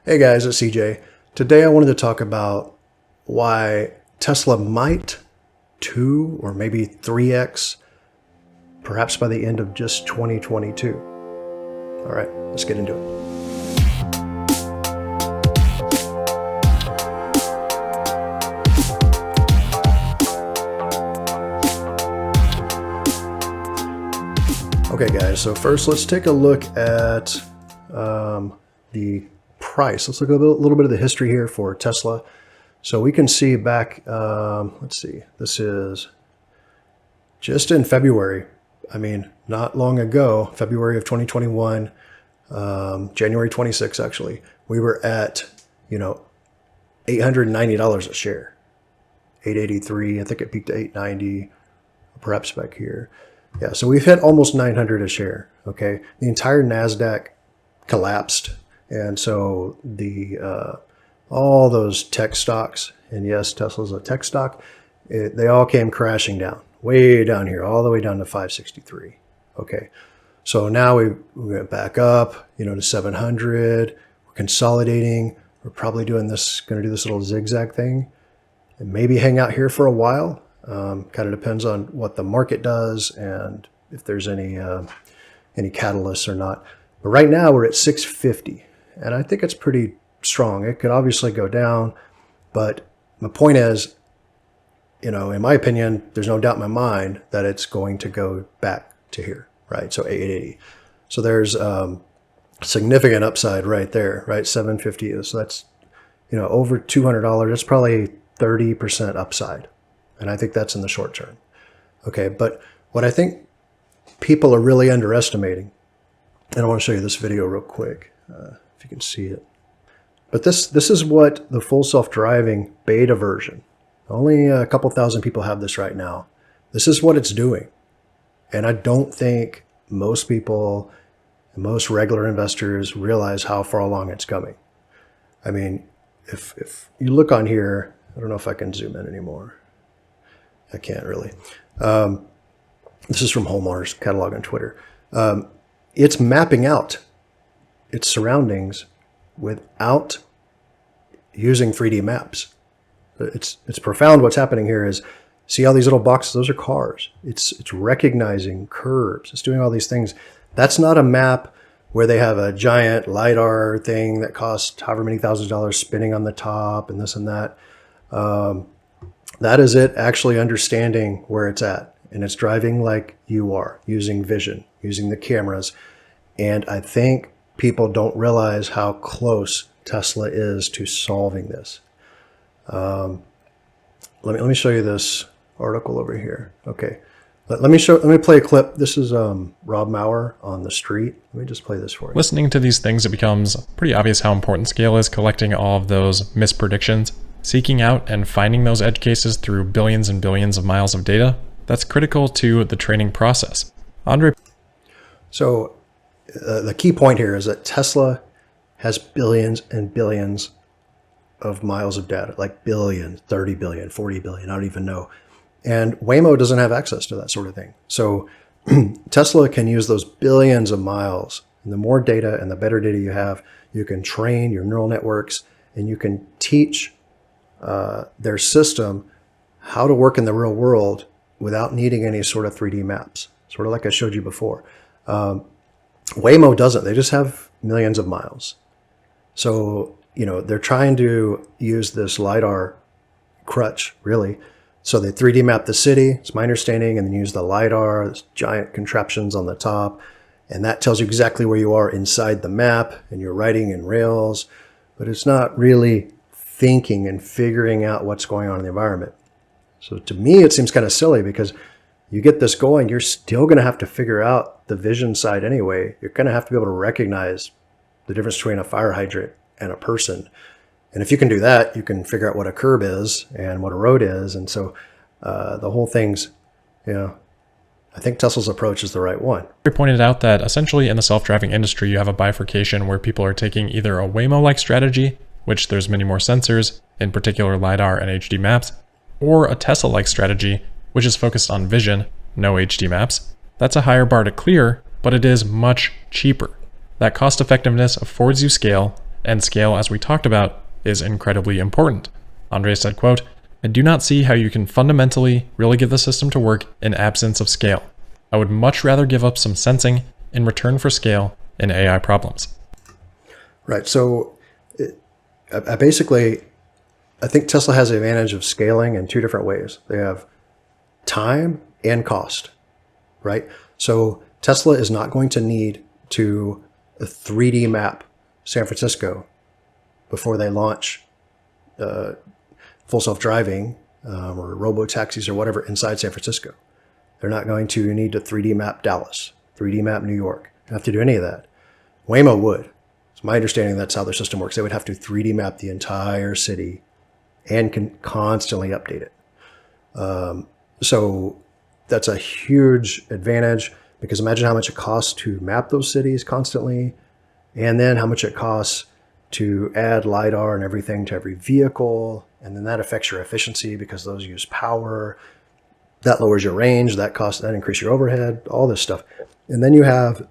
Hey guys, it's CJ. Today I wanted to talk about why Tesla might 2 or maybe 3x, perhaps by the end of just 2022. All right, let's get into it. Okay guys, so first let's take a look at the price. Let's look at a little bit of the history here for Tesla. So we can see back, let's see, this is just in February. I mean, not long ago, February of 2021, January 26 actually, we were at, $890 a share, 883. I think it peaked to 890, perhaps back here. Yeah, so we've hit almost 900 a share. Okay, the entire Nasdaq collapsed, and so the all those tech stocks, and yes, Tesla's a tech stock, they all came crashing down, way down here, all the way down to 563. Okay, so now we went back up, to 700. We're consolidating. We're probably going to do this little zigzag thing, and maybe hang out here for a while. Kind of depends on what the market does and if there's any catalysts or not. But right now we're at 650, and I think it's pretty strong. It could obviously go down, but my point is, in my opinion, there's no doubt in my mind that it's going to go back to here, right? So 880. So there's significant upside right there, right? 750 is, so that's over $200. That's probably 30% upside. And I think that's in the short term. Okay, but what I think people are really underestimating, and I want to show you this video real quick, if you can see it. But this is what the full self-driving beta version, only a couple thousand people have this right now. This is what it's doing. And I don't think most people, most regular investors realize how far along it's coming. I mean, if you look on here, I don't know if I can zoom in anymore. I can't really. This is from Holmar's catalog on Twitter. It's mapping out its surroundings without using 3D maps. It's profound. What's happening here is, see all these little boxes? Those are cars. It's recognizing curves. It's doing all these things. That's not a map where they have a giant LiDAR thing that costs however many thousands of dollars spinning on the top and this and that. That is it actually understanding where it's at. And it's driving like you are, using vision, using the cameras. And I think people don't realize how close Tesla is to solving this. Let me show you this article over here. Okay, let me play a clip. This is Rob Maurer on The Street. Let me just play this for you. Listening to these things, it becomes pretty obvious how important scale is, collecting all of those mispredictions. Seeking out and finding those edge cases through billions and billions of miles of data, that's critical to the training process. Andre. So the key point here is that Tesla has billions and billions of miles of data, like billions, 30 billion, 40 billion, I don't even know. And Waymo doesn't have access to that sort of thing. So Tesla can use those billions of miles. And the more data and the better data you have, you can train your neural networks and you can teach their system how to work in the real world without needing any sort of 3D maps, sort of like I showed you before. Waymo doesn't. They just have millions of miles. So, they're trying to use this LiDAR crutch, really. So they 3D map the city, it's my understanding, and then use the LiDAR, this giant contraptions on the top, and that tells you exactly where you are inside the map, and you're riding in rails, but it's not really thinking and figuring out what's going on in the environment. So to me, it seems kind of silly because you get this going, you're still going to have to figure out the vision side anyway. You're going to have to be able to recognize the difference between a fire hydrant and a person. And if you can do that, you can figure out what a curb is and what a road is. And so the whole thing's, I think Tesla's approach is the right one. You pointed out that essentially in the self-driving industry, you have a bifurcation where people are taking either a Waymo-like strategy, which there's many more sensors, in particular LiDAR and HD maps, or a Tesla-like strategy, which is focused on vision, no HD maps. That's a higher bar to clear, but it is much cheaper. That cost effectiveness affords you scale, and scale, as we talked about, is incredibly important. Andre said, quote, "I do not see how you can fundamentally really get the system to work in absence of scale. I would much rather give up some sensing in return for scale in AI problems." Right. So I think Tesla has the advantage of scaling in two different ways. They have time and cost, right? So Tesla is not going to need to 3D map San Francisco before they launch full self-driving or robo-taxis or whatever inside San Francisco. They're not going to need to 3D map Dallas, 3D map New York. They don't have to do any of that. Waymo would. It's my understanding that's how their system works. They would have to 3D map the entire city and can constantly update it. So that's a huge advantage, because imagine how much it costs to map those cities constantly, and then how much it costs to add LiDAR and everything to every vehicle. And then that affects your efficiency because those use power. That lowers your range, that increases your overhead, all this stuff. And then you have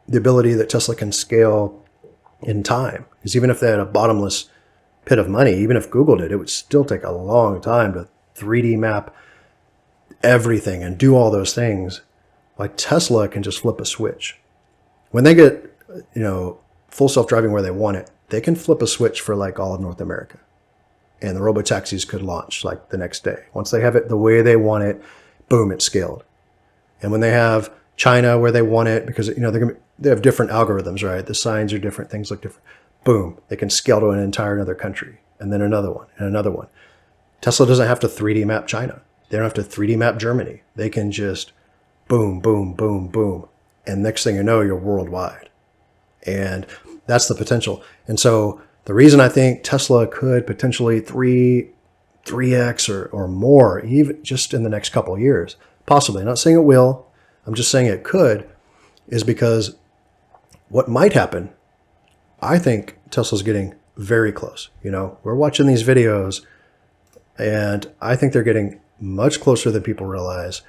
the ability that Tesla can scale in time. Because even if they had a bottomless pit of money, even if Google did, it would still take a long time to 3D map everything and do all those things. Like Tesla can just flip a switch. When they get, full self-driving where they want it, they can flip a switch for like all of North America. And the robo-taxis could launch like the next day. Once they have it the way they want it, boom, it's scaled. And when they have China where they want it, because they have different algorithms, right? The signs are different, things look different. Boom, they can scale to an entire another country, and then another one, and another one. Tesla doesn't have to 3D map China. They don't have to 3D map Germany. They can just boom, boom, boom, boom. And next thing you know, you're worldwide. And that's the potential. And so the reason I think Tesla could potentially 3x or more, even just in the next couple of years, possibly, I'm not saying it will, I'm just saying it could, is because what might happen, I think Tesla's getting very close. We're watching these videos, and I think they're getting much closer than people realize.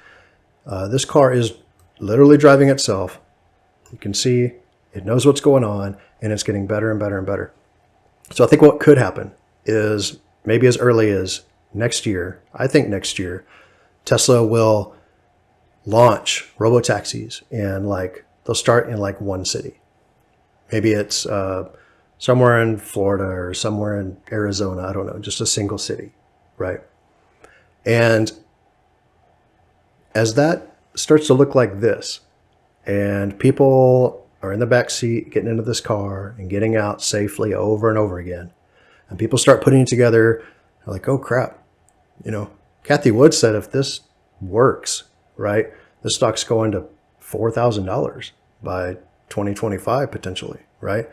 This car is literally driving itself. You can see it knows what's going on, and it's getting better and better and better. So I think what could happen is maybe as early as next year, I think next year, Tesla will launch robo-taxis, and they'll start in one city. Maybe it's somewhere in Florida or somewhere in Arizona. I don't know, just a single city, right? And as that starts to look like this, and people are in the back seat getting into this car and getting out safely over and over again, and people start putting it together, they're like, oh crap, Kathy Wood said if this works, right, this stock's going to $4,000 by 2025 potentially, right?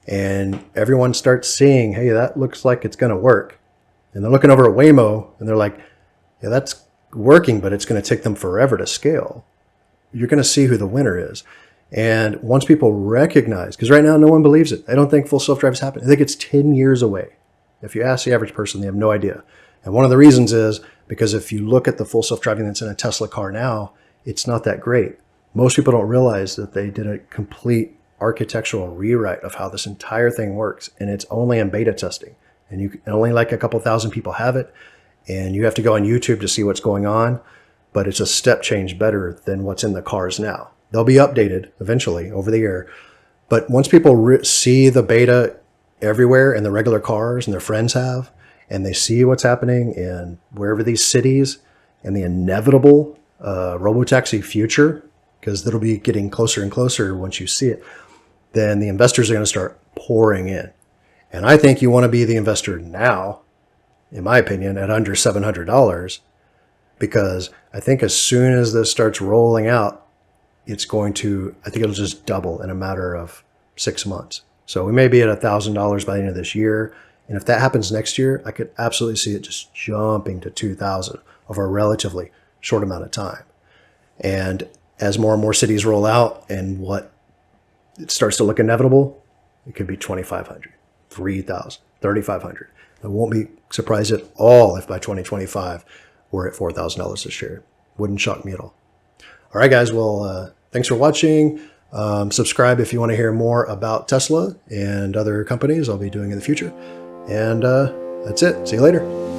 And everyone starts seeing, hey, that looks like it's going to work. And they're looking over at Waymo, and they're like, yeah, that's working, but it's going to take them forever to scale. You're going to see who the winner is. And once people recognize, because right now no one believes it. They don't think full self-drive is happening. I think it's 10 years away. If you ask the average person, they have no idea. And one of the reasons is because if you look at the full self-driving that's in a Tesla car now, it's not that great. Most people don't realize that they did a complete architectural rewrite of how this entire thing works, and it's only in beta testing. And only like a couple thousand people have it, and you have to go on YouTube to see what's going on, but it's a step change better than what's in the cars now. They'll be updated eventually over the air, but once people see the beta everywhere in the regular cars and their friends have, and they see what's happening in wherever these cities and the inevitable robotaxi future, because it'll be getting closer and closer once you see it, then the investors are going to start pouring in. And I think you want to be the investor now, in my opinion, at under $700, because I think as soon as this starts rolling out, I think it'll just double in a matter of 6 months. So we may be at $1,000 by the end of this year. And if that happens next year, I could absolutely see it just jumping to 2,000 over a relatively short amount of time. And as more and more cities roll out and what it starts to look inevitable, it could be 2,500, 3,000, 3,500. I won't be surprised at all if by 2025 we're at $4,000 a share. Wouldn't shock me at all. All right, guys. Well, thanks for watching. Subscribe if you want to hear more about Tesla and other companies I'll be doing in the future. And that's it. See you later.